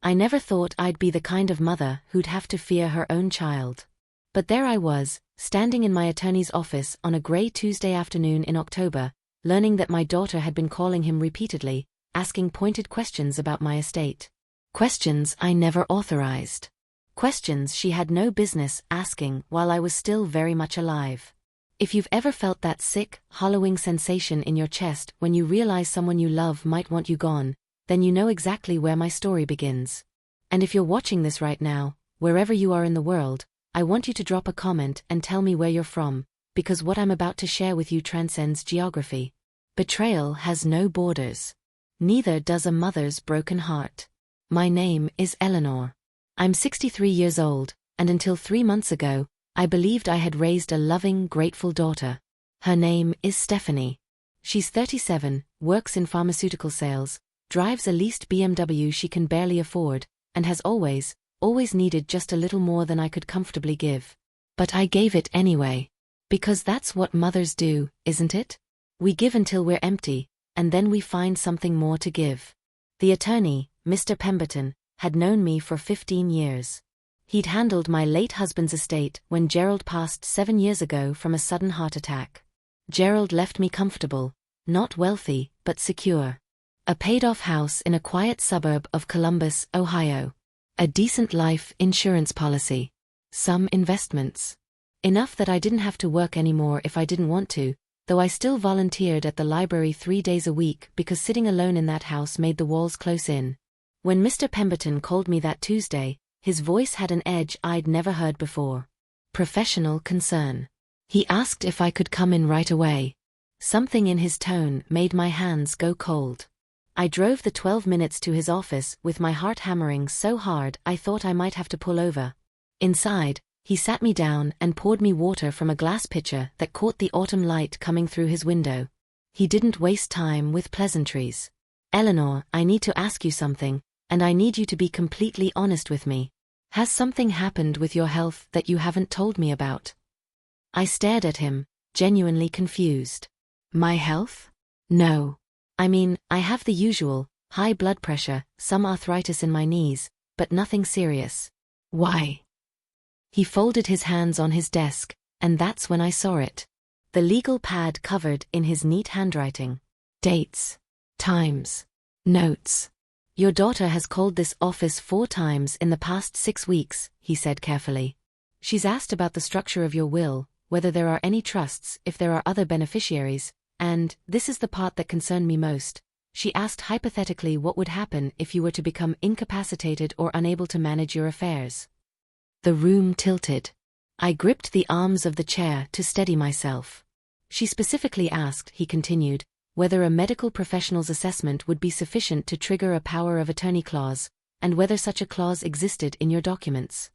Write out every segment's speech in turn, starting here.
I never thought I'd be the kind of mother who'd have to fear her own child. But there I was, standing in my attorney's office on a grey Tuesday afternoon in October, learning that my daughter had been calling him repeatedly, asking pointed questions about my estate. Questions I never authorized. Questions she had no business asking while I was still very much alive. If you've ever felt that sick, hollowing sensation in your chest when you realize someone you love might want you gone, then you know exactly where my story begins. And if you're watching this right now, wherever you are in the world, I want you to drop a comment and tell me where you're from, because what I'm about to share with you transcends geography. Betrayal has no borders. Neither does a mother's broken heart. My name is Eleanor. I'm 63 years old, and until 3 months ago, I believed I had raised a loving, grateful daughter. Her name is Stephanie. She's 37, works in pharmaceutical sales, drives a leased BMW she can barely afford, and has always needed just a little more than I could comfortably give. But I gave it anyway. Because that's what mothers do, isn't it? We give until we're empty, and then we find something more to give. The attorney, Mr. Pemberton, had known me for 15 years. He'd handled my late husband's estate when Gerald passed 7 years ago from a sudden heart attack. Gerald left me comfortable, not wealthy, but secure. A paid-off house in a quiet suburb of Columbus, Ohio. A decent life insurance policy. Some investments. Enough that I didn't have to work anymore if I didn't want to, though I still volunteered at the library 3 days a week because sitting alone in that house made the walls close in. When Mr. Pemberton called me that Tuesday, his voice had an edge I'd never heard before. Professional concern. He asked if I could come in right away. Something in his tone made my hands go cold. I drove the 12 minutes to his office with my heart hammering so hard I thought I might have to pull over. Inside, he sat me down and poured me water from a glass pitcher that caught the autumn light coming through his window. He didn't waste time with pleasantries. Eleanor, I need to ask you something, and I need you to be completely honest with me. Has something happened with your health that you haven't told me about? I stared at him, genuinely confused. My health? No. I mean, I have the usual, high blood pressure, some arthritis in my knees, but nothing serious. Why? He folded his hands on his desk, and that's when I saw it. The legal pad covered in his neat handwriting. Dates. Times. Notes. Your daughter has called this office 4 times in the past 6 weeks, he said carefully. She's asked about the structure of your will, whether there are any trusts, if there are other beneficiaries, and, this is the part that concerned me most, she asked hypothetically what would happen if you were to become incapacitated or unable to manage your affairs. The room tilted. I gripped the arms of the chair to steady myself. She specifically asked, he continued, whether a medical professional's assessment would be sufficient to trigger a power of attorney clause, and whether such a clause existed in your documents.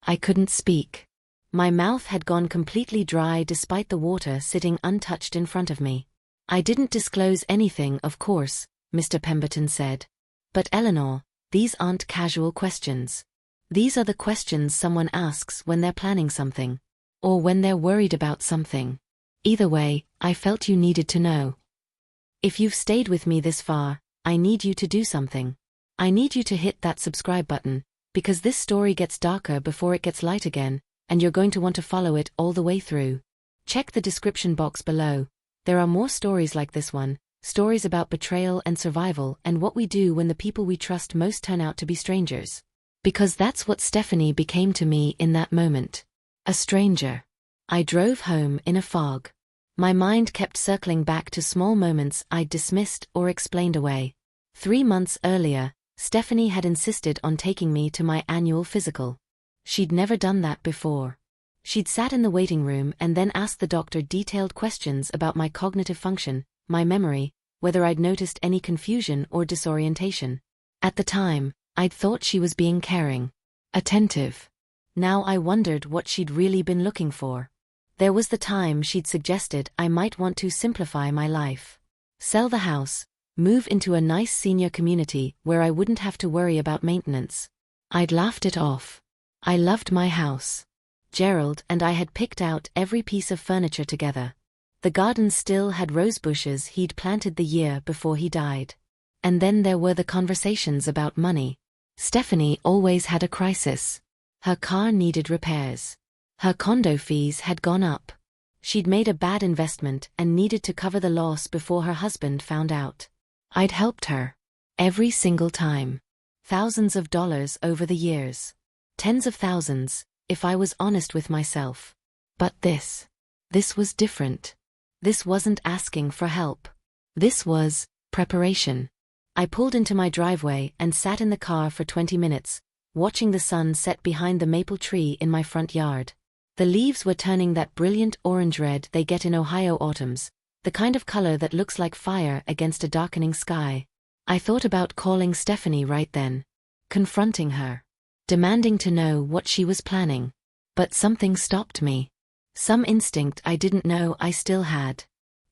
I couldn't speak. My mouth had gone completely dry despite the water sitting untouched in front of me. I didn't disclose anything, of course, Mr. Pemberton said. But Eleanor, these aren't casual questions. These are the questions someone asks when they're planning something. Or when they're worried about something. Either way, I felt you needed to know. If you've stayed with me this far, I need you to do something. I need you to hit that subscribe button, because this story gets darker before it gets light again, and you're going to want to follow it all the way through. Check the description box below. There are more stories like this one, stories about betrayal and survival and what we do when the people we trust most turn out to be strangers. Because that's what Stephanie became to me in that moment. A stranger. I drove home in a fog. My mind kept circling back to small moments I'd dismissed or explained away. 3 months earlier, Stephanie had insisted on taking me to my annual physical. She'd never done that before. She'd sat in the waiting room and then asked the doctor detailed questions about my cognitive function, my memory, whether I'd noticed any confusion or disorientation. At the time, I'd thought she was being caring, attentive. Now I wondered what she'd really been looking for. There was the time she'd suggested I might want to simplify my life. Sell the house, move into a nice senior community where I wouldn't have to worry about maintenance. I'd laughed it off. I loved my house. Gerald and I had picked out every piece of furniture together. The garden still had rose bushes he'd planted the year before he died. And then there were the conversations about money. Stephanie always had a crisis. Her car needed repairs. Her condo fees had gone up. She'd made a bad investment and needed to cover the loss before her husband found out. I'd helped her. Every single time. Thousands of dollars over the years. Tens of thousands, if I was honest with myself. But this was different. This wasn't asking for help. This was preparation. I pulled into my driveway and sat in the car for 20 minutes, watching the sun set behind the maple tree in my front yard. The leaves were turning that brilliant orange-red they get in Ohio autumns, the kind of color that looks like fire against a darkening sky. I thought about calling Stephanie right then, confronting her, demanding to know what she was planning. But something stopped me. Some instinct I didn't know I still had.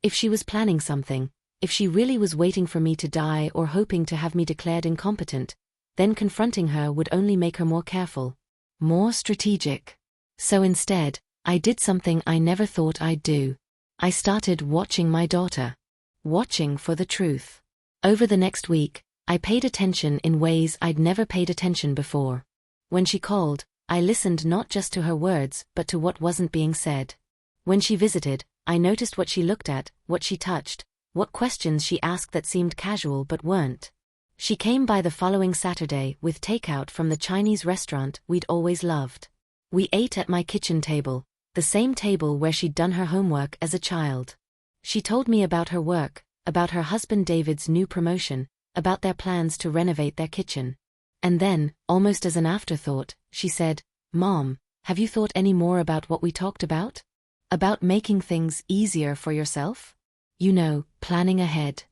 If she was planning something, if she really was waiting for me to die or hoping to have me declared incompetent, then confronting her would only make her more careful, more strategic. So instead, I did something I never thought I'd do. I started watching my daughter. Watching for the truth. Over the next week, I paid attention in ways I'd never paid attention before. When she called, I listened not just to her words but to what wasn't being said. When she visited, I noticed what she looked at, what she touched, what questions she asked that seemed casual but weren't. She came by the following Saturday with takeout from the Chinese restaurant we'd always loved. We ate at my kitchen table, the same table where she'd done her homework as a child. She told me about her work, about her husband David's new promotion, about their plans to renovate their kitchen. And then, almost as an afterthought, she said, "Mom, have you thought any more about what we talked about? About making things easier for yourself? You know, planning ahead."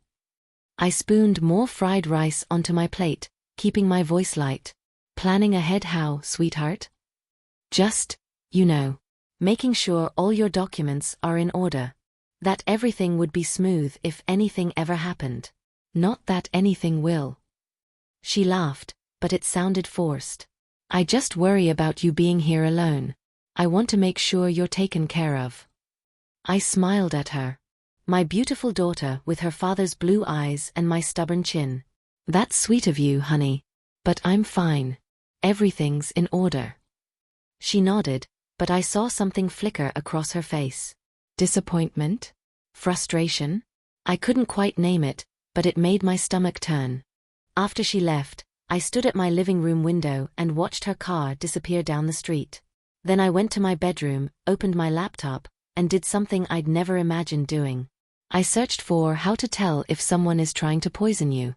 I spooned more fried rice onto my plate, keeping my voice light. Planning ahead how, sweetheart? Just, making sure all your documents are in order. That everything would be smooth if anything ever happened. Not that anything will. She laughed, but it sounded forced. I just worry about you being here alone. I want to make sure you're taken care of. I smiled at her. My beautiful daughter with her father's blue eyes and my stubborn chin. That's sweet of you, honey. But I'm fine. Everything's in order. She nodded, but I saw something flicker across her face. Disappointment? Frustration? I couldn't quite name it, but it made my stomach turn. After she left, I stood at my living room window and watched her car disappear down the street. Then I went to my bedroom, opened my laptop, and did something I'd never imagined doing. I searched for how to tell if someone is trying to poison you.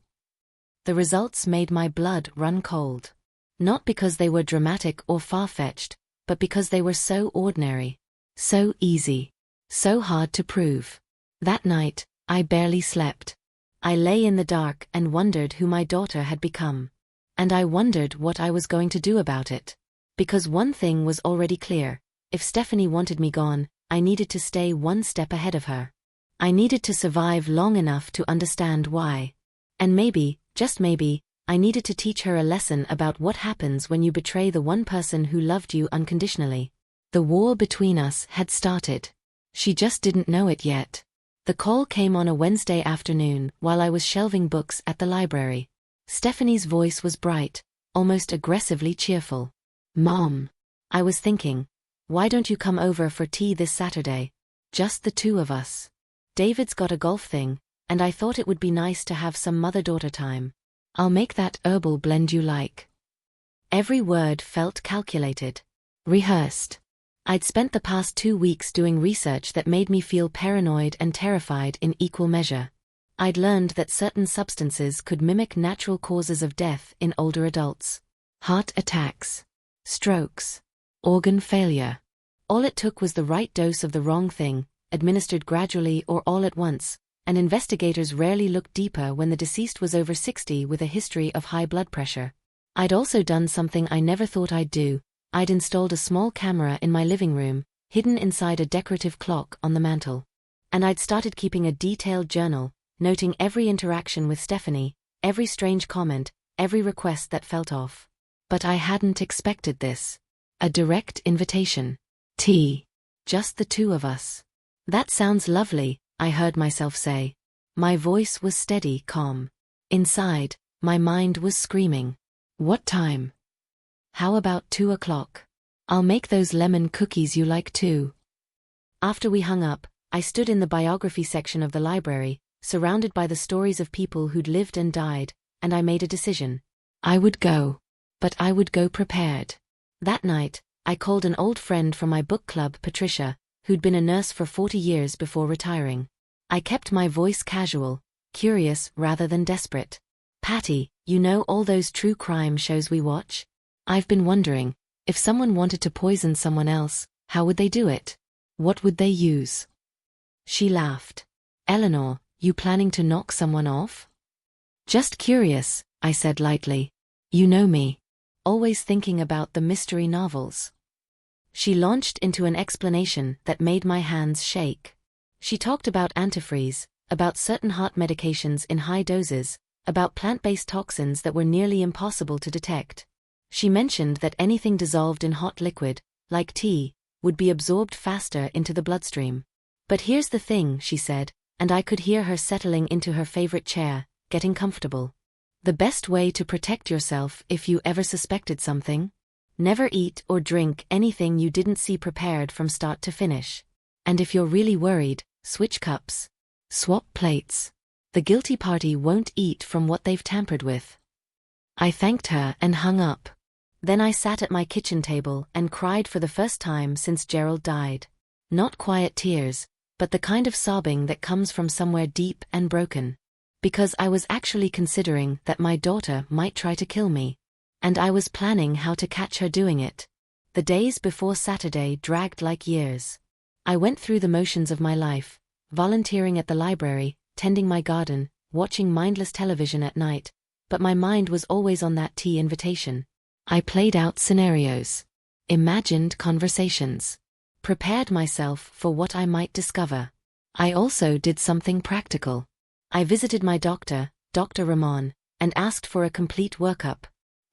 The results made my blood run cold. Not because they were dramatic or far-fetched, but because they were so ordinary, so easy, so hard to prove. That night, I barely slept. I lay in the dark and wondered who my daughter had become. And I wondered what I was going to do about it. Because one thing was already clear: if Stephanie wanted me gone, I needed to stay one step ahead of her. I needed to survive long enough to understand why. And maybe, just maybe, I needed to teach her a lesson about what happens when you betray the one person who loved you unconditionally. The war between us had started. She just didn't know it yet. The call came on a Wednesday afternoon while I was shelving books at the library. Stephanie's voice was bright, almost aggressively cheerful. "Mom," I was thinking, "why don't you come over for tea this Saturday? Just the two of us. David's got a golf thing, and I thought it would be nice to have some mother-daughter time. I'll make that herbal blend you like." Every word felt calculated. Rehearsed. I'd spent the past 2 weeks doing research that made me feel paranoid and terrified in equal measure. I'd learned that certain substances could mimic natural causes of death in older adults. Heart attacks, strokes, organ failure. All it took was the right dose of the wrong thing, administered gradually or all at once, and investigators rarely looked deeper when the deceased was over 60 with a history of high blood pressure. I'd also done something I never thought I'd do. I'd installed a small camera in my living room, hidden inside a decorative clock on the mantel. And I'd started keeping a detailed journal, noting every interaction with Stephanie, every strange comment, every request that felt off. But I hadn't expected this. A direct invitation. Tea. Just the two of us. That sounds lovely, I heard myself say. My voice was steady, calm. Inside, my mind was screaming. What time? How about 2 o'clock? I'll make those lemon cookies you like too. After we hung up, I stood in the biography section of the library, surrounded by the stories of people who'd lived and died, and I made a decision. I would go. But I would go prepared. That night, I called an old friend from my book club, Patricia, who'd been a nurse for 40 years before retiring. I kept my voice casual, curious rather than desperate. Patty, you know all those true crime shows we watch? I've been wondering, if someone wanted to poison someone else, how would they do it? What would they use? She laughed. Eleanor, you planning to knock someone off? Just curious, I said lightly. You know me. Always thinking about the mystery novels. She launched into an explanation that made my hands shake. She talked about antifreeze, about certain heart medications in high doses, about plant-based toxins that were nearly impossible to detect. She mentioned that anything dissolved in hot liquid, like tea, would be absorbed faster into the bloodstream. But here's the thing, she said, and I could hear her settling into her favorite chair, getting comfortable. The best way to protect yourself if you ever suspected something? Never eat or drink anything you didn't see prepared from start to finish. And if you're really worried, switch cups. Swap plates. The guilty party won't eat from what they've tampered with. I thanked her and hung up. Then I sat at my kitchen table and cried for the first time since Gerald died. Not quiet tears, but the kind of sobbing that comes from somewhere deep and broken. Because I was actually considering that my daughter might try to kill me. And I was planning how to catch her doing it. The days before Saturday dragged like years. I went through the motions of my life, volunteering at the library, tending my garden, watching mindless television at night, but my mind was always on that tea invitation. I played out scenarios, imagined conversations, prepared myself for what I might discover. I also did something practical. I visited my doctor, Dr. Rahman, and asked for a complete workup.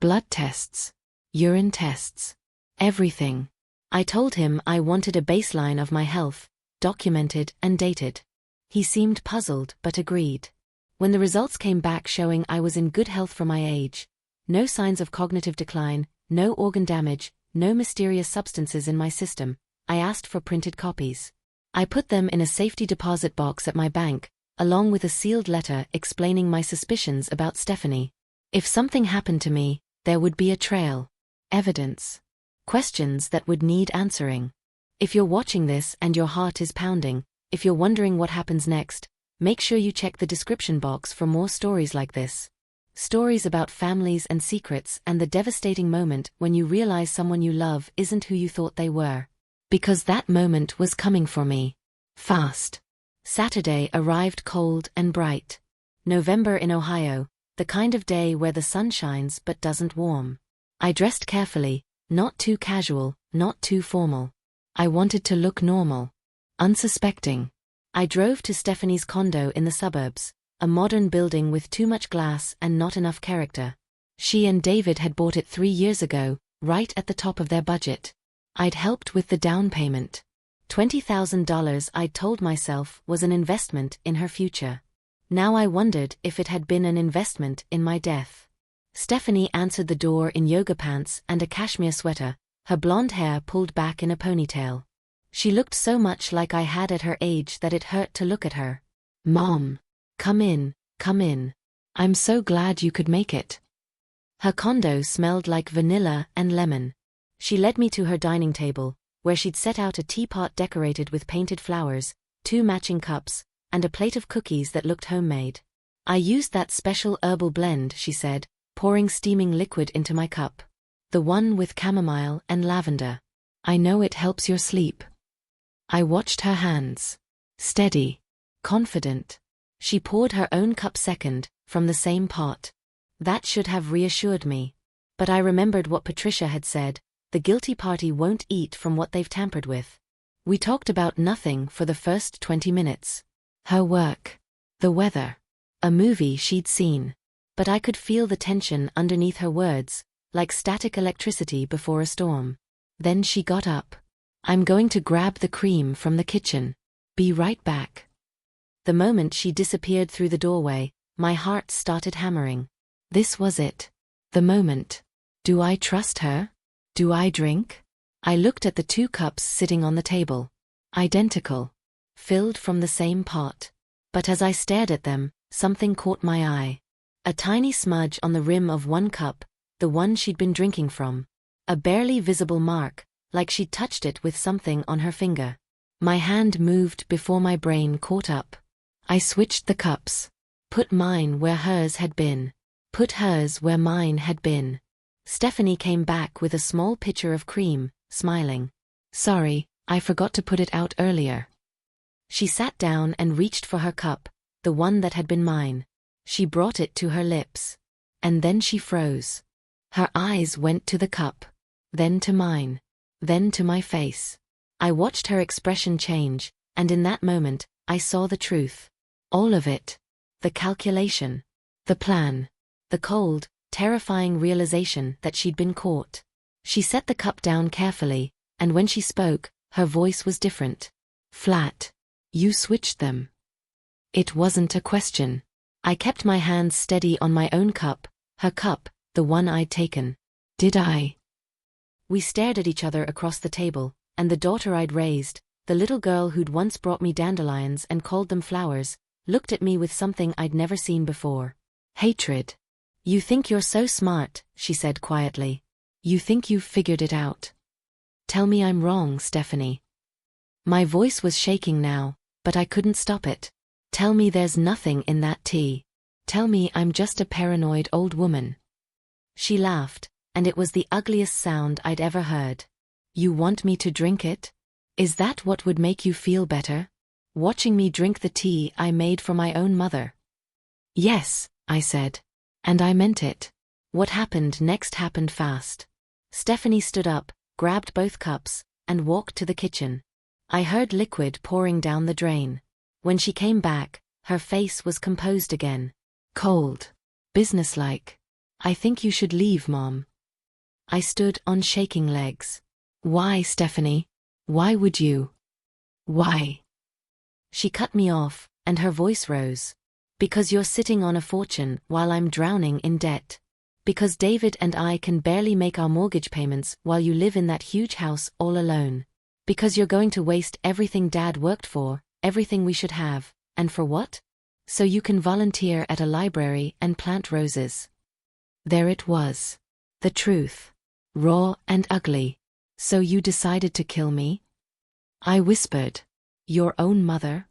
Blood tests, urine tests, everything. I told him I wanted a baseline of my health, documented and dated. He seemed puzzled but agreed. When the results came back showing I was in good health for my age, no signs of cognitive decline, no organ damage, no mysterious substances in my system, I asked for printed copies. I put them in a safety deposit box at my bank, along with a sealed letter explaining my suspicions about Stephanie. If something happened to me, there would be a trail. Evidence. Questions that would need answering. If you're watching this and your heart is pounding, if you're wondering what happens next, make sure you check the description box for more stories like this. Stories about families and secrets and the devastating moment when you realize someone you love isn't who you thought they were. Because that moment was coming for me. Fast. Saturday arrived cold and bright. November in Ohio, the kind of day where the sun shines but doesn't warm. I dressed carefully, not too casual, not too formal. I wanted to look normal. Unsuspecting. I drove to Stephanie's condo in the suburbs, a modern building with too much glass and not enough character. She and David had bought it 3 years ago, right at the top of their budget. I'd helped with the down payment. $20,000 I'd told myself was an investment in her future. Now I wondered if it had been an investment in my death. Stephanie answered the door in yoga pants and a cashmere sweater, her blonde hair pulled back in a ponytail. She looked so much like I had at her age that it hurt to look at her. Mom. Come in, come in. I'm so glad you could make it. Her condo smelled like vanilla and lemon. She led me to her dining table, where she'd set out a teapot decorated with painted flowers, 2 matching cups, and a plate of cookies that looked homemade. I used that special herbal blend, she said, pouring steaming liquid into my cup. The one with chamomile and lavender. I know it helps your sleep. I watched her hands. Steady. Confident. She poured her own cup second, from the same pot. That should have reassured me. But I remembered what Patricia had said, the guilty party won't eat from what they've tampered with. We talked about nothing for the first 20 minutes. Her work. The weather. A movie she'd seen. But I could feel the tension underneath her words, like static electricity before a storm. Then she got up. I'm going to grab the cream from the kitchen. Be right back. The moment she disappeared through the doorway, my heart started hammering. This was it. The moment. Do I trust her? Do I drink? I looked at the 2 cups sitting on the table. Identical. Filled from the same pot. But as I stared at them, something caught my eye. A tiny smudge on the rim of 1 cup, the one she'd been drinking from. A barely visible mark, like she'd touched it with something on her finger. My hand moved before my brain caught up. I switched the cups. Put mine where hers had been. Put hers where mine had been. Stephanie came back with a small pitcher of cream, smiling. Sorry, I forgot to put it out earlier. She sat down and reached for her cup, the one that had been mine. She brought it to her lips. And then she froze. Her eyes went to the cup. Then to mine. Then to my face. I watched her expression change, and in that moment, I saw the truth. All of it. The calculation. The plan. The cold, terrifying realization that she'd been caught. She set the cup down carefully, and when she spoke, her voice was different. Flat. You switched them. It wasn't a question. I kept my hands steady on my own cup, her cup, the one I'd taken. Did I? We stared at each other across the table, and the daughter I'd raised, the little girl who'd once brought me dandelions and called them flowers, looked at me with something I'd never seen before. Hatred. You think you're so smart, she said quietly. You think you've figured it out. Tell me I'm wrong, Stephanie. My voice was shaking now, but I couldn't stop it. Tell me there's nothing in that tea. Tell me I'm just a paranoid old woman. She laughed, and it was the ugliest sound I'd ever heard. You want me to drink it? Is that what would make you feel better? Watching me drink the tea I made for my own mother? Yes, I said. And I meant it. What happened next happened fast. Stephanie stood up, grabbed both cups, and walked to the kitchen. I heard liquid pouring down the drain. When she came back, her face was composed again. Cold. Businesslike. I think you should leave, Mom. I stood on shaking legs. Why, Stephanie? Why would you? Why? She cut me off, and her voice rose. Because you're sitting on a fortune while I'm drowning in debt. Because David and I can barely make our mortgage payments while you live in that huge house all alone. Because you're going to waste everything Dad worked for, everything we should have, and for what? So you can volunteer at a library and plant roses. There it was. The truth. Raw and ugly. So you decided to kill me? I whispered. Your own mother?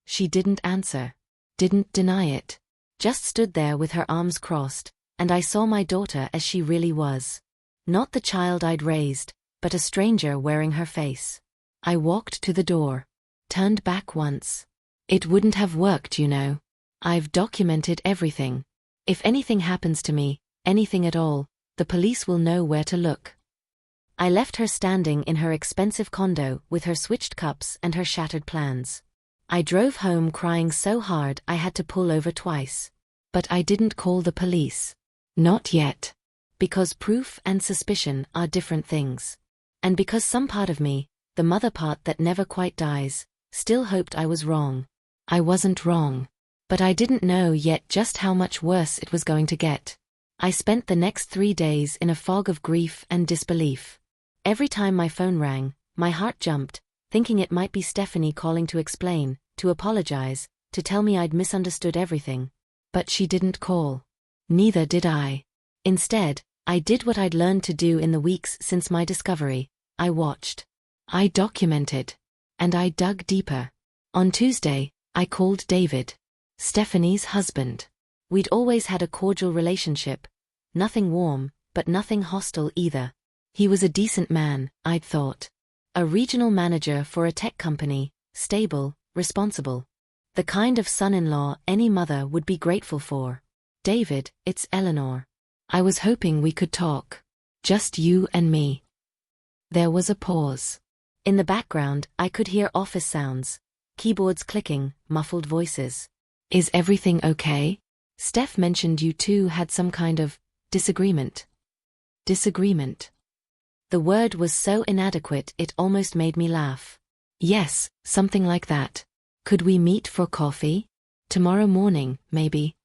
She didn't answer. Didn't deny it. Just stood there with her arms crossed, and I saw my daughter as she really was. Not the child I'd raised, but a stranger wearing her face. I walked to the door. Turned back once. It wouldn't have worked, you know. I've documented everything. If anything happens to me, anything at all, the police will know where to look. I left her standing in her expensive condo with her switched cups and her shattered plans. I drove home crying so hard I had to pull over twice. But I didn't call the police. Not yet. Because proof and suspicion are different things. And because some part of me, the mother part that never quite dies, still hoped I was wrong. I wasn't wrong. But I didn't know yet just how much worse it was going to get. I spent the next 3 days in a fog of grief and disbelief. Every time my phone rang, my heart jumped, thinking it might be Stephanie calling to explain, to apologize, to tell me I'd misunderstood everything. But she didn't call. Neither did I. Instead, I did what I'd learned to do in the weeks since my discovery. I watched. I documented. And I dug deeper. On Tuesday, I called David. Stephanie's husband. We'd always had a cordial relationship. Nothing warm, but nothing hostile either. He was a decent man, I'd thought. A regional manager for a tech company, stable, responsible. The kind of son-in-law any mother would be grateful for. David, it's Eleanor. I was hoping we could talk. Just you and me. There was a pause. In the background, I could hear office sounds. Keyboards clicking, muffled voices. Is everything okay? Steph mentioned you two had some kind of disagreement. Disagreement. The word was so inadequate it almost made me laugh. Yes, something like that. Could we meet for coffee? Tomorrow morning, maybe?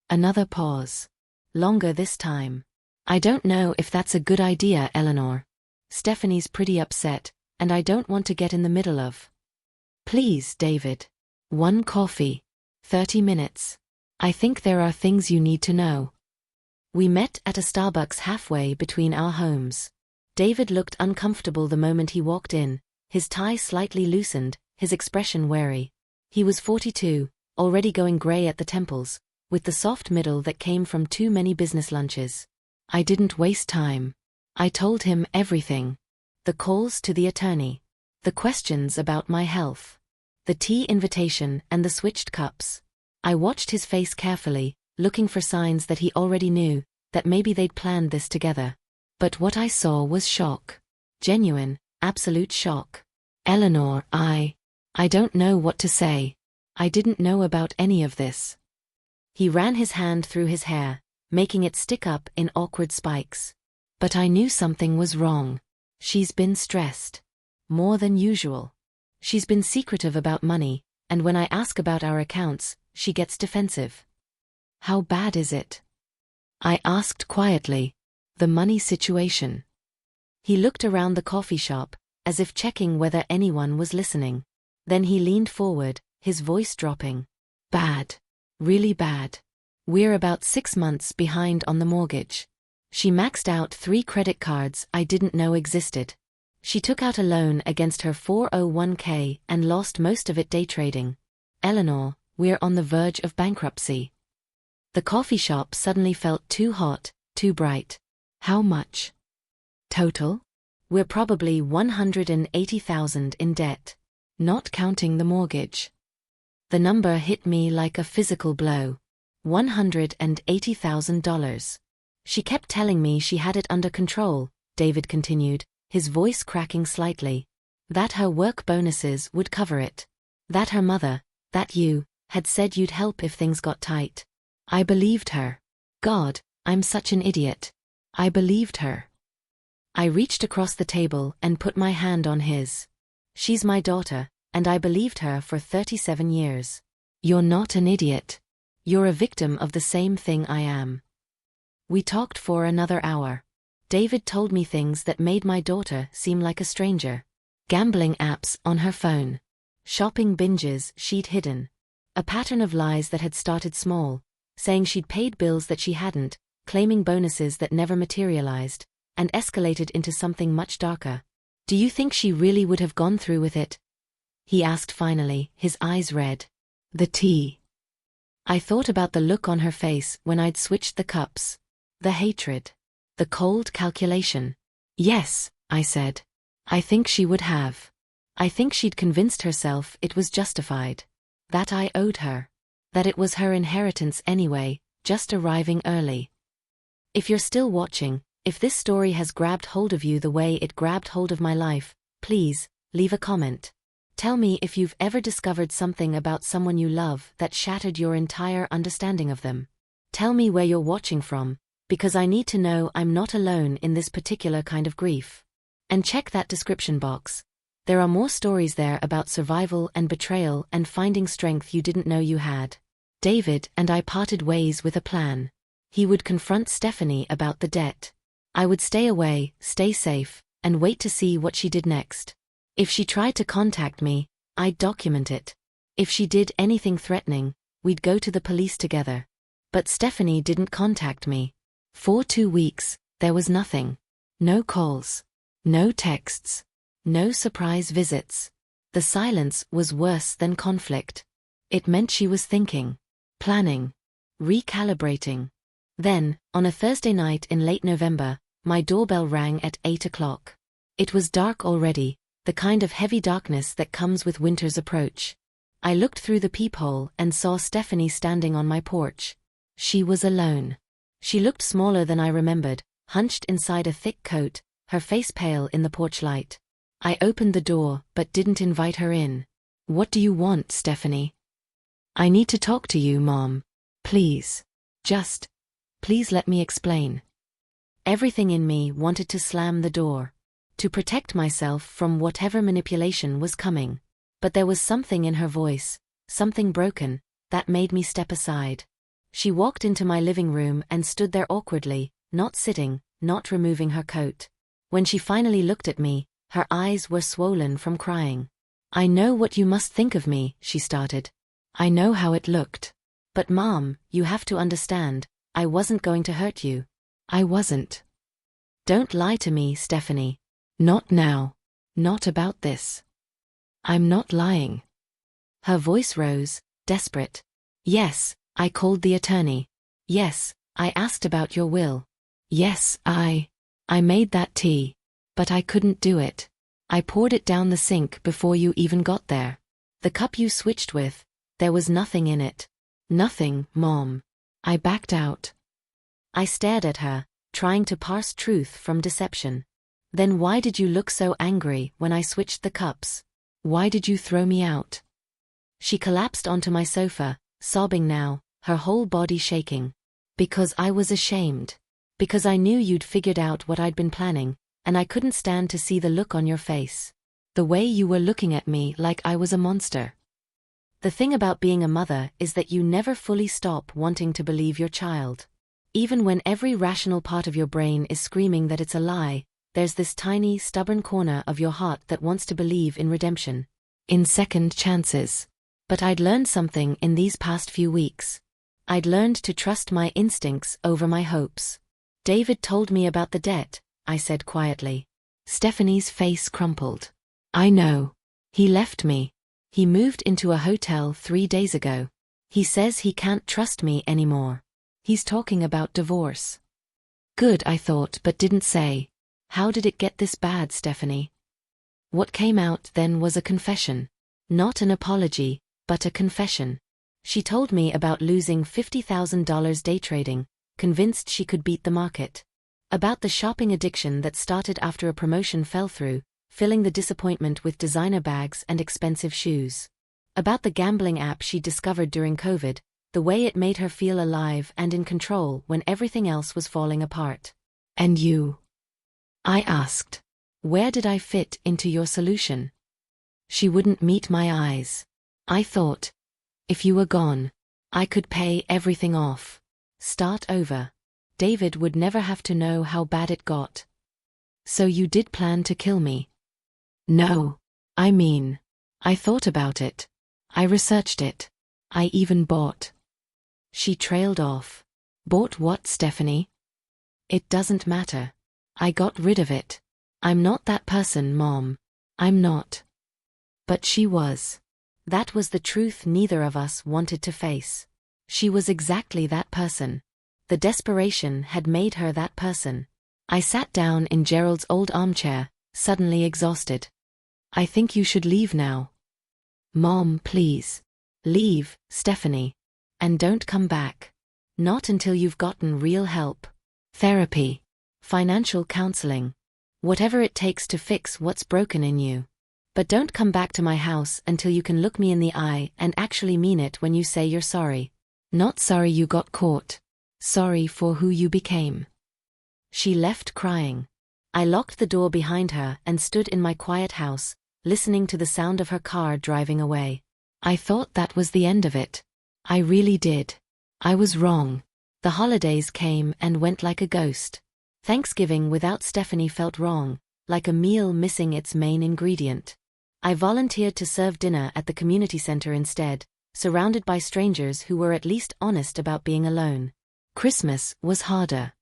Another pause. Longer this time. I don't know if that's a good idea, Eleanor. Stephanie's pretty upset, and I don't want to get in the middle of. Please, David. 1 coffee. 30 minutes. I think there are things you need to know. We met at a Starbucks halfway between our homes. David looked uncomfortable the moment he walked in, his tie slightly loosened, his expression wary. He was 42, already going gray at the temples, with the soft middle that came from too many business lunches. I didn't waste time. I told him everything. The calls to the attorney. The questions about my health. The tea invitation and the switched cups. I watched his face carefully, looking for signs that he already knew, that maybe they'd planned this together. But what I saw was shock. Genuine, absolute shock. Eleanor, I don't know what to say. I didn't know about any of this. He ran his hand through his hair, making it stick up in awkward spikes. But I knew something was wrong. She's been stressed. More than usual. She's been secretive about money, and when I ask about our accounts, she gets defensive. How bad is it? I asked quietly. The money situation. He looked around the coffee shop, as if checking whether anyone was listening. Then he leaned forward, his voice dropping. Bad. Really bad. We're about 6 months behind on the mortgage. She maxed out 3 credit cards I didn't know existed. She took out a loan against her 401k and lost most of it day trading. Eleanor, we're on the verge of bankruptcy. The coffee shop suddenly felt too hot, too bright. How much? Total? We're probably $180,000 in debt. Not counting the mortgage. The number hit me like a physical blow. $180,000. She kept telling me she had it under control, David continued, his voice cracking slightly. That her work bonuses would cover it. That her mother, that you, had said you'd help if things got tight. I believed her. God, I'm such an idiot. I believed her. I reached across the table and put my hand on his. She's my daughter, and I believed her for 37 years. You're not an idiot. You're a victim of the same thing I am. We talked for another hour. David told me things that made my daughter seem like a stranger. Gambling apps on her phone. Shopping binges she'd hidden. A pattern of lies that had started small, saying she'd paid bills that she hadn't, claiming bonuses that never materialized, and escalated into something much darker. Do you think she really would have gone through with it? He asked finally, his eyes red. The tea. I thought about the look on her face when I'd switched the cups. The hatred. The cold calculation. Yes, I said. I think she would have. I think she'd convinced herself it was justified. That I owed her. That it was her inheritance anyway, just arriving early. If you're still watching, if this story has grabbed hold of you the way it grabbed hold of my life, please, leave a comment. Tell me if you've ever discovered something about someone you love that shattered your entire understanding of them. Tell me where you're watching from, because I need to know I'm not alone in this particular kind of grief. And check that description box. There are more stories there about survival and betrayal and finding strength you didn't know you had. David and I parted ways with a plan. He would confront Stephanie about the debt. I would stay away, stay safe, and wait to see what she did next. If she tried to contact me, I'd document it. If she did anything threatening, we'd go to the police together. But Stephanie didn't contact me. For 2 weeks, there was nothing. No calls. No texts. No surprise visits. The silence was worse than conflict. It meant she was thinking, planning, recalibrating. Then, on a Thursday night in late November, my doorbell rang at 8 o'clock. It was dark already, the kind of heavy darkness that comes with winter's approach. I looked through the peephole and saw Stephanie standing on my porch. She was alone. She looked smaller than I remembered, hunched inside a thick coat, her face pale in the porch light. I opened the door but didn't invite her in. What do you want, Stephanie? I need to talk to you, Mom. Please. Please let me explain. Everything in me wanted to slam the door. To protect myself from whatever manipulation was coming. But there was something in her voice, something broken, that made me step aside. She walked into my living room and stood there awkwardly, not sitting, not removing her coat. When she finally looked at me, her eyes were swollen from crying. "I know what you must think of me," she started. "I know how it looked. But Mom, you have to understand, I wasn't going to hurt you. I wasn't. Don't lie to me, Stephanie. Not now. Not about this. I'm not lying." Her voice rose, desperate. "Yes, I called the attorney. Yes, I asked about your will. Yes, I made that tea. But I couldn't do it. I poured it down the sink before you even got there. The cup you switched with, there was nothing in it. Nothing, Mom. I backed out." I stared at her, trying to parse truth from deception. "Then why did you look so angry when I switched the cups? Why did you throw me out?" She collapsed onto my sofa, sobbing now, her whole body shaking. "Because I was ashamed. Because I knew you'd figured out what I'd been planning, and I couldn't stand to see the look on your face. The way you were looking at me like I was a monster." The thing about being a mother is that you never fully stop wanting to believe your child. Even when every rational part of your brain is screaming that it's a lie, there's this tiny, stubborn corner of your heart that wants to believe in redemption. In second chances. But I'd learned something in these past few weeks. I'd learned to trust my instincts over my hopes. "David told me about the debt," I said quietly. Stephanie's face crumpled. "I know. He left me. He moved into a hotel 3 days ago. He says he can't trust me anymore. He's talking about divorce." Good, I thought, but didn't say. How did it get this bad, Stephanie? What came out then was a confession. Not an apology, but a confession. She told me about losing $50,000 day trading, convinced she could beat the market. About the shopping addiction that started after a promotion fell through, filling the disappointment with designer bags and expensive shoes. About the gambling app she discovered during COVID, the way it made her feel alive and in control when everything else was falling apart. "And you?" I asked. "Where did I fit into your solution?" She wouldn't meet my eyes. I thought, if you were gone, I could pay everything off. Start over. David would never have to know how bad it got. "So you did plan to kill me?" "No. I thought about it. I researched it. I even bought." She trailed off. "Bought what, Stephanie?" "It doesn't matter. I got rid of it. I'm not that person, Mom. I'm not." But she was. That was the truth neither of us wanted to face. She was exactly that person. The desperation had made her that person. I sat down in Gerald's old armchair, suddenly exhausted. "I think you should leave now." "Mom, please. Leave, Stephanie. And don't come back. Not until you've gotten real help. Therapy. Financial counseling. Whatever it takes to fix what's broken in you. But don't come back to my house until you can look me in the eye and actually mean it when you say you're sorry. Not sorry you got caught. Sorry for who you became." She left crying. I locked the door behind her and stood in my quiet house, listening to the sound of her car driving away. I thought that was the end of it. I really did. I was wrong. The holidays came and went like a ghost. Thanksgiving without Stephanie felt wrong, like a meal missing its main ingredient. I volunteered to serve dinner at the community center instead, surrounded by strangers who were at least honest about being alone. Christmas was harder.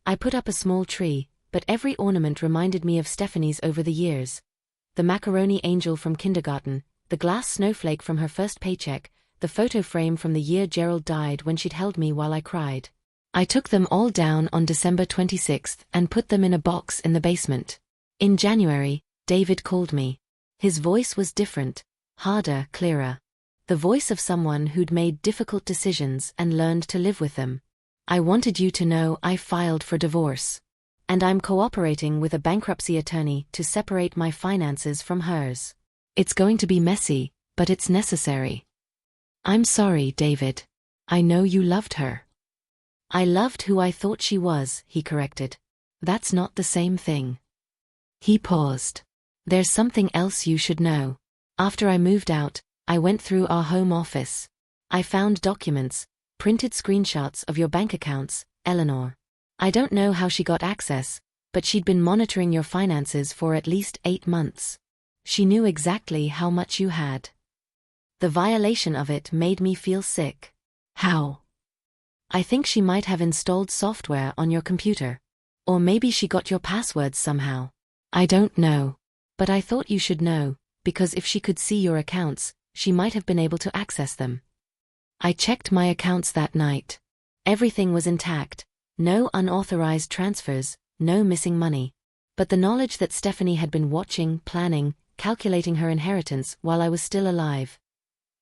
I put up a small tree, but every ornament reminded me of Stephanie's over the years. The macaroni angel from kindergarten, the glass snowflake from her first paycheck, the photo frame from the year Gerald died when she'd held me while I cried. I took them all down on December 26th and put them in a box in the basement. In January, David called me. His voice was different, harder, clearer. The voice of someone who'd made difficult decisions and learned to live with them. "I wanted you to know I filed for divorce. And I'm cooperating with a bankruptcy attorney to separate my finances from hers. It's going to be messy, but it's necessary." "I'm sorry, David. I know you loved her." "I loved who I thought she was," he corrected. "That's not the same thing." He paused. "There's something else you should know. After I moved out, I went through our home office. I found documents, Printed screenshots of your bank accounts, Eleanor. I don't know how she got access, but she'd been monitoring your finances for at least 8 months. She knew exactly how much you had. The violation of it made me feel sick. How? I think she might have installed software on your computer. Or maybe she got your passwords somehow. I don't know. But I thought you should know, because if she could see your accounts, she might have been able to access them. I checked my accounts that night. Everything was intact. No unauthorized transfers, no missing money. But the knowledge that Stephanie had been watching, planning, calculating her inheritance while I was still alive.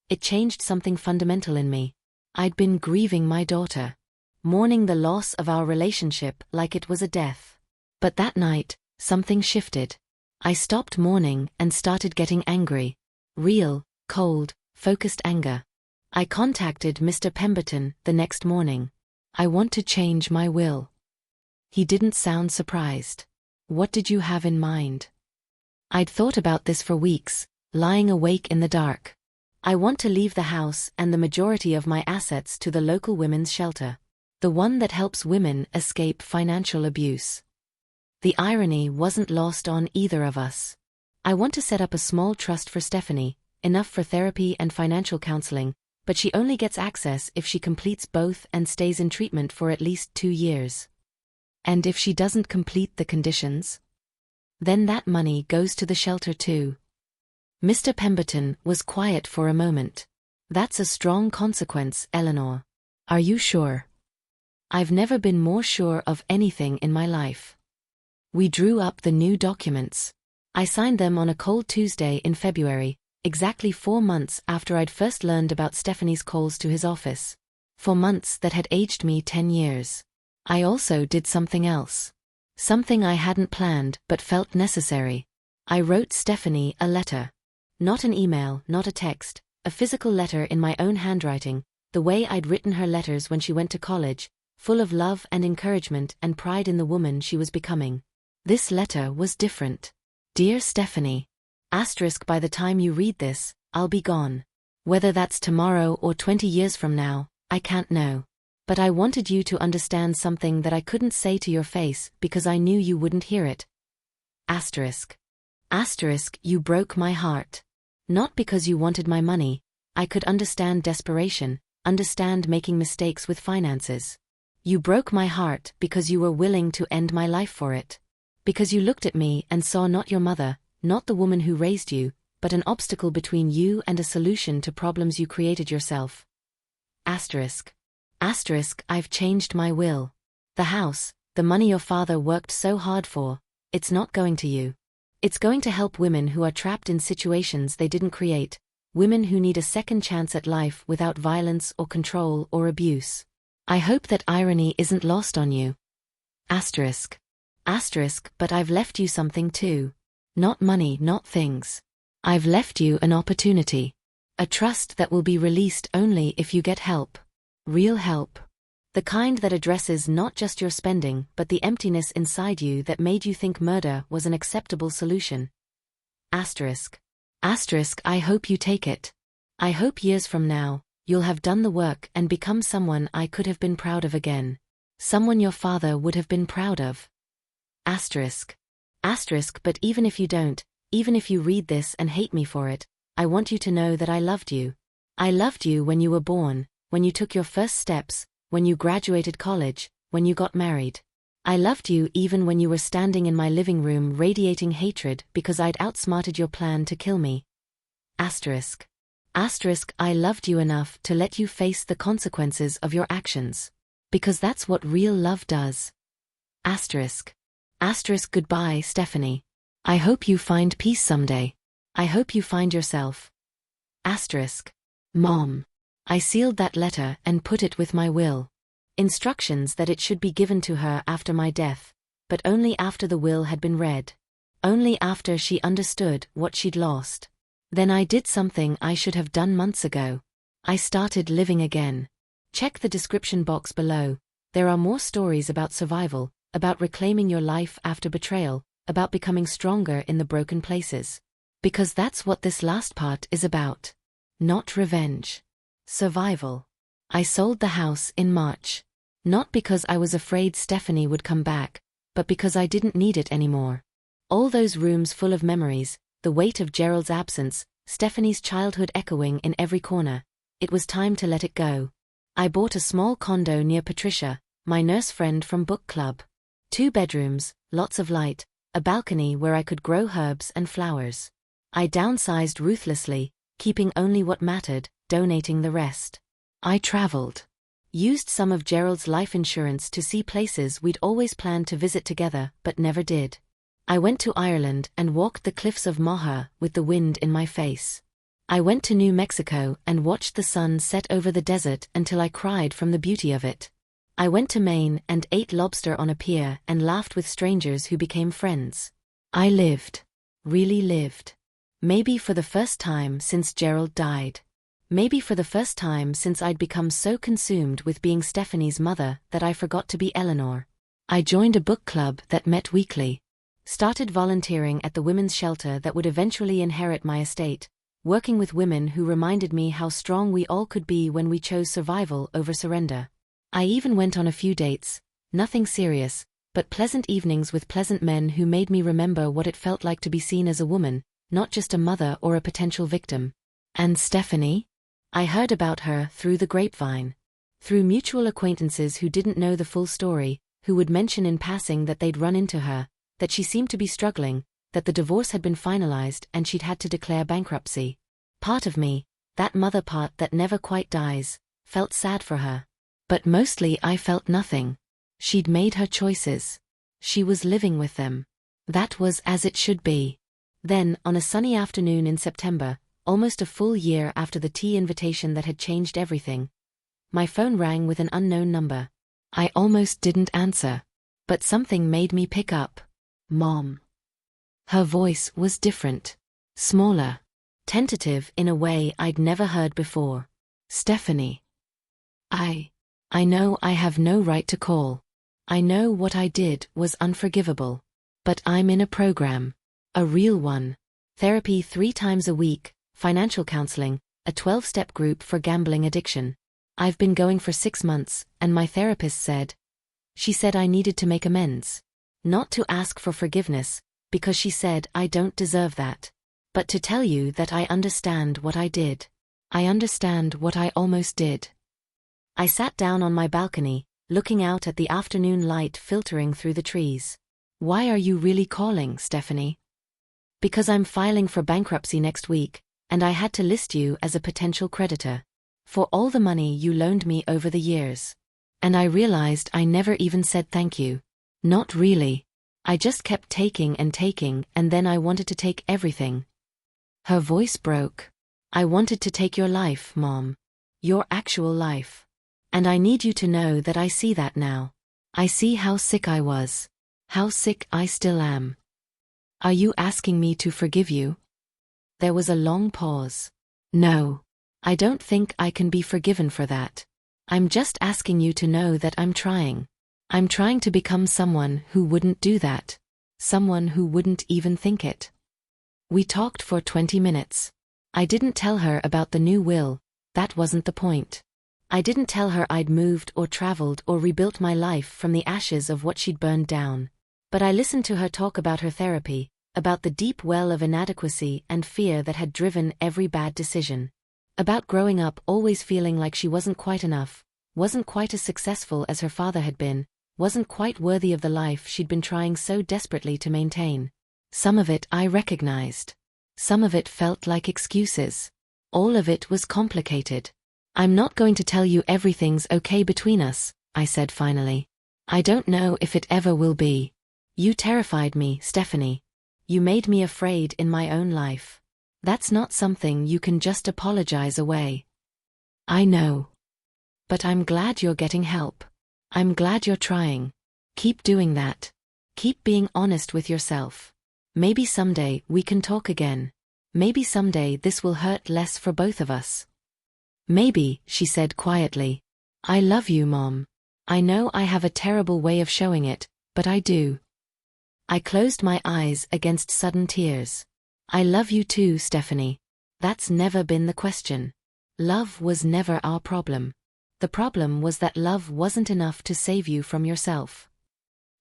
It changed something fundamental in me. I'd been grieving my daughter, mourning the loss of our relationship like it was a death. But that night, something shifted. I stopped mourning and started getting angry. Real, cold, focused anger. I contacted Mr. Pemberton the next morning. I want to change my will. He didn't sound surprised. What did you have in mind? I'd thought about this for weeks, lying awake in the dark. I want to leave the house and the majority of my assets to the local women's shelter. The one that helps women escape financial abuse. The irony wasn't lost on either of us. I want to set up a small trust for Stephanie, enough for therapy and financial counseling, but she only gets access if she completes both and stays in treatment for at least 2 years. And if she doesn't complete the conditions? Then that money goes to the shelter too. Mr. Pemberton was quiet for a moment. That's a strong consequence, Eleanor. Are you sure? I've never been more sure of anything in my life. We drew up the new documents. I signed them on a cold Tuesday in February, exactly 4 months after I'd first learned about Stephanie's calls to his office. 4 months that had aged me 10 years. I also did something else. Something I hadn't planned but felt necessary. I wrote Stephanie a letter. Not an email, not a text, a physical letter in my own handwriting, the way I'd written her letters when she went to college, full of love and encouragement and pride in the woman she was becoming. This letter was different. Dear Stephanie. By the time you read this, I'll be gone. Whether that's tomorrow or 20 years from now, I can't know. But I wanted you to understand something that I couldn't say to your face because I knew you wouldn't hear it. You broke my heart. Not because you wanted my money. I could understand desperation, understand making mistakes with finances. You broke my heart because you were willing to end my life for it. Because you looked at me and saw not your mother, not the woman who raised you, but an obstacle between you and a solution to problems you created yourself. I've changed my will. The house, the money your father worked so hard for, it's not going to you. It's going to help women who are trapped in situations they didn't create, women who need a second chance at life without violence or control or abuse. I hope that irony isn't lost on you. But I've left you something too. Not money, not things. I've left you an opportunity. A trust that will be released only if you get help. Real help. The kind that addresses not just your spending but the emptiness inside you that made you think murder was an acceptable solution. I hope you take it. I hope years from now, you'll have done the work and become someone I could have been proud of again. Someone your father would have been proud of. But even if you don't, even if you read this and hate me for it, I want you to know that I loved you. I loved you when you were born, when you took your first steps, when you graduated college, when you got married. I loved you even when you were standing in my living room radiating hatred because I'd outsmarted your plan to kill me. I loved you enough to let you face the consequences of your actions. Because that's what real love does. Goodbye, Stephanie. I hope you find peace someday. I hope you find yourself. Mom. I sealed that letter and put it with my will. Instructions that it should be given to her after my death, but only after the will had been read. Only after she understood what she'd lost. Then I did something I should have done months ago. I started living again. Check the description box below. There are more stories about survival, about reclaiming your life after betrayal, about becoming stronger in the broken places. Because that's what this last part is about. Not revenge. Survival. I sold the house in March. Not because I was afraid Stephanie would come back, but because I didn't need it anymore. All those rooms full of memories, the weight of Gerald's absence, Stephanie's childhood echoing in every corner. It was time to let it go. I bought a small condo near Patricia, my nurse friend from book club. 2 bedrooms, lots of light, a balcony where I could grow herbs and flowers. I downsized ruthlessly, keeping only what mattered, donating the rest. I traveled. Used some of Gerald's life insurance to see places we'd always planned to visit together but never did. I went to Ireland and walked the cliffs of Moher with the wind in my face. I went to New Mexico and watched the sun set over the desert until I cried from the beauty of it. I went to Maine and ate lobster on a pier and laughed with strangers who became friends. I lived. Really lived. Maybe for the first time since Gerald died. Maybe for the first time since I'd become so consumed with being Stephanie's mother that I forgot to be Eleanor. I joined a book club that met weekly. Started volunteering at the women's shelter that would eventually inherit my estate, working with women who reminded me how strong we all could be when we chose survival over surrender. I even went on a few dates, nothing serious, but pleasant evenings with pleasant men who made me remember what it felt like to be seen as a woman, not just a mother or a potential victim. And Stephanie? I heard about her through the grapevine. Through mutual acquaintances who didn't know the full story, who would mention in passing that they'd run into her, that she seemed to be struggling, that the divorce had been finalized and she'd had to declare bankruptcy. Part of me, that mother part that never quite dies, felt sad for her. But mostly I felt nothing. She'd made her choices. She was living with them. That was as it should be. Then, on a sunny afternoon in September, almost a full year after the tea invitation that had changed everything, my phone rang with an unknown number. I almost didn't answer. But something made me pick up. Mom. Her voice was different. Smaller. Tentative in a way I'd never heard before. Stephanie. I know I have no right to call. I know what I did was unforgivable. But I'm in a program. A real one. Therapy 3 times a week, financial counseling, a 12-step group for gambling addiction. I've been going for 6 months, and my therapist said. She said I needed to make amends. Not to ask for forgiveness, because she said I don't deserve that. But to tell you that I understand what I did. I understand what I almost did. I sat down on my balcony, looking out at the afternoon light filtering through the trees. Why are you really calling, Stephanie? Because I'm filing for bankruptcy next week, and I had to list you as a potential creditor. For all the money you loaned me over the years. And I realized I never even said thank you. Not really. I just kept taking, and then I wanted to take everything. Her voice broke. I wanted to take your life, Mom. Your actual life. And I need you to know that I see that now. I see how sick I was. How sick I still am. Are you asking me to forgive you? There was a long pause. No. I don't think I can be forgiven for that. I'm just asking you to know that I'm trying. I'm trying to become someone who wouldn't do that. Someone who wouldn't even think it. We talked for 20 minutes. I didn't tell her about the new will, that wasn't the point. I didn't tell her I'd moved or traveled or rebuilt my life from the ashes of what she'd burned down. But I listened to her talk about her therapy, about the deep well of inadequacy and fear that had driven every bad decision. About growing up always feeling like she wasn't quite enough, wasn't quite as successful as her father had been, wasn't quite worthy of the life she'd been trying so desperately to maintain. Some of it I recognized. Some of it felt like excuses. All of it was complicated. I'm not going to tell you everything's okay between us, I said finally. I don't know if it ever will be. You terrified me, Stephanie. You made me afraid in my own life. That's not something you can just apologize away. I know. But I'm glad you're getting help. I'm glad you're trying. Keep doing that. Keep being honest with yourself. Maybe someday we can talk again. Maybe someday this will hurt less for both of us. Maybe, she said quietly. I love you, Mom. I know I have a terrible way of showing it, but I do. I closed my eyes against sudden tears. I love you too, Stephanie. That's never been the question. Love was never our problem. The problem was that love wasn't enough to save you from yourself.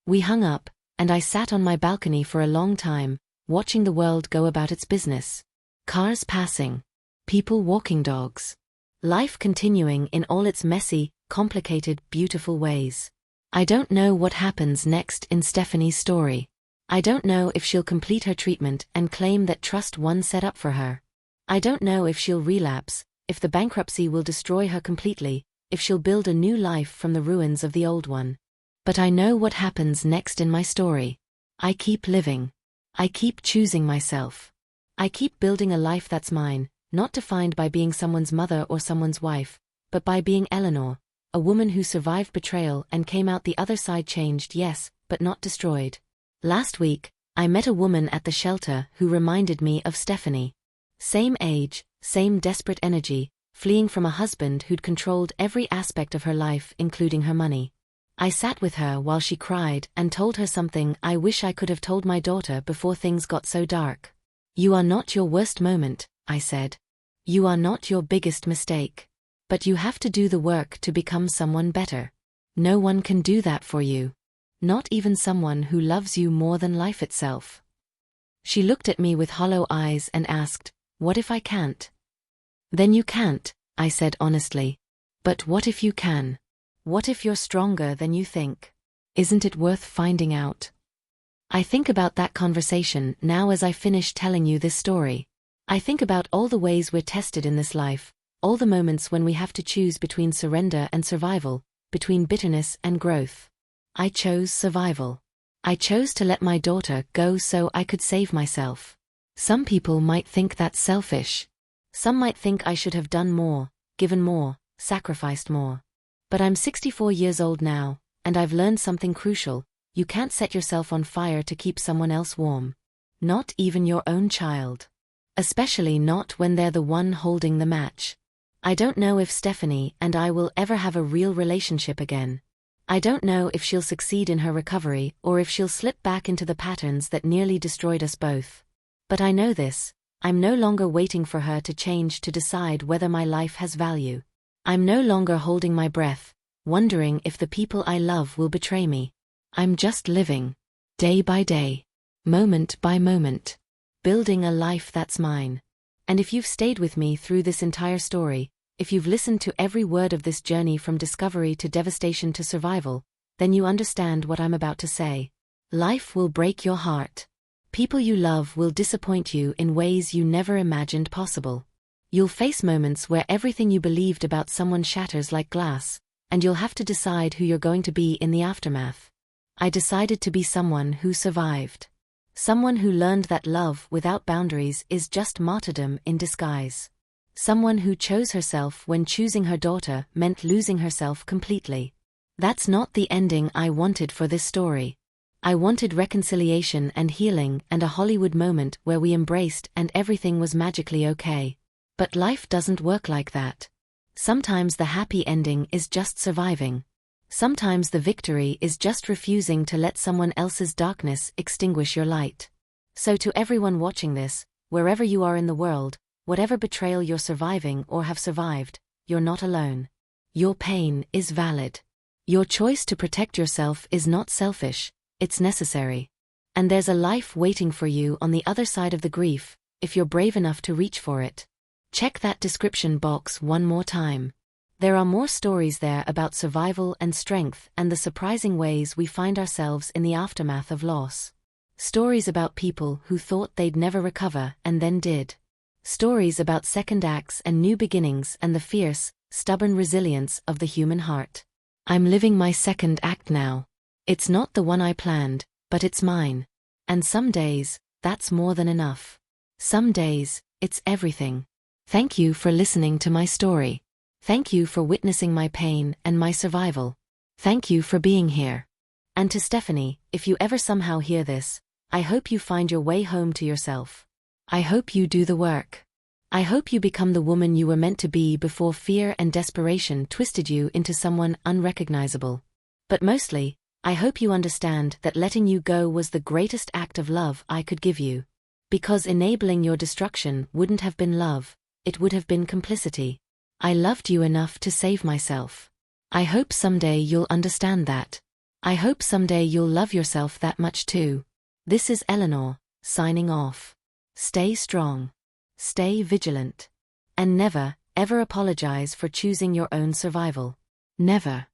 We hung up, and I sat on my balcony for a long time, watching the world go about its business. Cars passing. People walking dogs. Life continuing in all its messy, complicated, beautiful ways. I don't know what happens next in Stephanie's story. I don't know if she'll complete her treatment and claim that trust one set up for her. I don't know if she'll relapse, if the bankruptcy will destroy her completely, if she'll build a new life from the ruins of the old one. But I know what happens next in my story. I keep living. I keep choosing myself. I keep building a life that's mine, not defined by being someone's mother or someone's wife, but by being Eleanor, a woman who survived betrayal and came out the other side changed, yes, but not destroyed. Last week, I met a woman at the shelter who reminded me of Stephanie. Same age, same desperate energy, fleeing from a husband who'd controlled every aspect of her life, including her money. I sat with her while she cried and told her something I wish I could have told my daughter before things got so dark. You are not your worst moment, I said. You are not your biggest mistake. But you have to do the work to become someone better. No one can do that for you. Not even someone who loves you more than life itself. She looked at me with hollow eyes and asked, "What if I can't?" "Then you can't," I said honestly. "But what if you can? What if you're stronger than you think? Isn't it worth finding out?" I think about that conversation now as I finish telling you this story. I think about all the ways we're tested in this life, all the moments when we have to choose between surrender and survival, between bitterness and growth. I chose survival. I chose to let my daughter go so I could save myself. Some people might think that's selfish. Some might think I should have done more, given more, sacrificed more. But I'm 64 years old now, and I've learned something crucial. You can't set yourself on fire to keep someone else warm. Not even your own child. Especially not when they're the one holding the match. I don't know if Stephanie and I will ever have a real relationship again. I don't know if she'll succeed in her recovery or if she'll slip back into the patterns that nearly destroyed us both. But I know this, I'm no longer waiting for her to change to decide whether my life has value. I'm no longer holding my breath, wondering if the people I love will betray me. I'm just living, day by day, moment by moment, building a life that's mine. And if you've stayed with me through this entire story, if you've listened to every word of this journey from discovery to devastation to survival, then you understand what I'm about to say. Life will break your heart. People you love will disappoint you in ways you never imagined possible. You'll face moments where everything you believed about someone shatters like glass, and you'll have to decide who you're going to be in the aftermath. I decided to be someone who survived. Someone who learned that love without boundaries is just martyrdom in disguise. Someone who chose herself when choosing her daughter meant losing herself completely. That's not the ending I wanted for this story. I wanted reconciliation and healing and a Hollywood moment where we embraced and everything was magically okay. But life doesn't work like that. Sometimes the happy ending is just surviving. Sometimes the victory is just refusing to let someone else's darkness extinguish your light. So to everyone watching this, wherever you are in the world, whatever betrayal you're surviving or have survived, you're not alone. Your pain is valid. Your choice to protect yourself is not selfish, it's necessary. And there's a life waiting for you on the other side of the grief, if you're brave enough to reach for it. Check that description box one more time. There are more stories there about survival and strength and the surprising ways we find ourselves in the aftermath of loss. Stories about people who thought they'd never recover and then did. Stories about second acts and new beginnings and the fierce, stubborn resilience of the human heart. I'm living my second act now. It's not the one I planned, but it's mine. And some days, that's more than enough. Some days, it's everything. Thank you for listening to my story. Thank you for witnessing my pain and my survival. Thank you for being here. And to Stephanie, if you ever somehow hear this, I hope you find your way home to yourself. I hope you do the work. I hope you become the woman you were meant to be before fear and desperation twisted you into someone unrecognizable. But mostly, I hope you understand that letting you go was the greatest act of love I could give you. Because enabling your destruction wouldn't have been love, it would have been complicity. I loved you enough to save myself. I hope someday you'll understand that. I hope someday you'll love yourself that much too. This is Eleanor, signing off. Stay strong. Stay vigilant. And never, ever apologize for choosing your own survival. Never.